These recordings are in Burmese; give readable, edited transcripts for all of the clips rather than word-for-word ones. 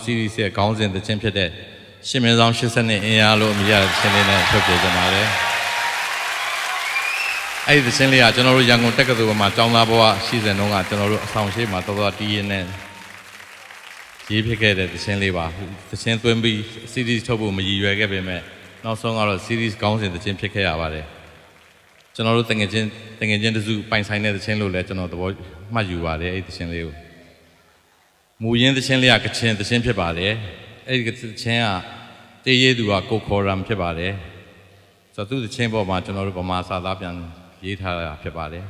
စီရီရဲ့ခေါင်းစဉ်သချင်းဖြစ်တဲ့ရှင်မင်းဆောင်80နှစ်အင်အားလို့အမည်ရတဲ့သချင်းလေးနဲ့ထုတ်ပြကြပါတယ်။အဲ့ဒီသချင်းလေးကကျွန်တော်တို့ရန်ကုန်တက္ကသိုလ်မှာကျောင်းသားဘဝရှိစဉ်တုန်းကကျွန်တော်တို့အဆောင်ရှိမှာတော်တီးရင်းနဲ့ရေးဖြစ်ခဲ့တဲ့သချင်းလေးပါ။သချင်းသွင်းပြီးစီရီထုတ်ဖို့မရည်ရွယ်ခဲ့ပေမဲ့နောက်ဆုံးကတော့စီရီခေါင်းစဉ်သချင်းဖြစ်ခဲ့ရပါတယ်။ကျွန်တော်တို့တငယ်ချင်းတစုပိုင်ဆိုင်တဲ့သချင်းလို့လည်းကျွန်တော်သဘောမှတ်ယူပါတယ်အဲ့ဒီသချင်းလေးကိုမူရင်းသချင်းလေးကကချင်သချင်းဖြစ်ပါတယ်အဲ့ဒီသချင်းကတည်ရည်သူကကိုခေါ်ရမ်ဖြစ်ပါတယ်ဆိုတော့သူသချင်းပေါ်မှာကျွန်တော်တို့ဗမာစာသားပြန်ရေးထားတာဖြစ်ပါတယ်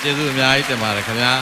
ကျေးဇူးအများကြီးတင်ပါတယ်ခင်ဗျာ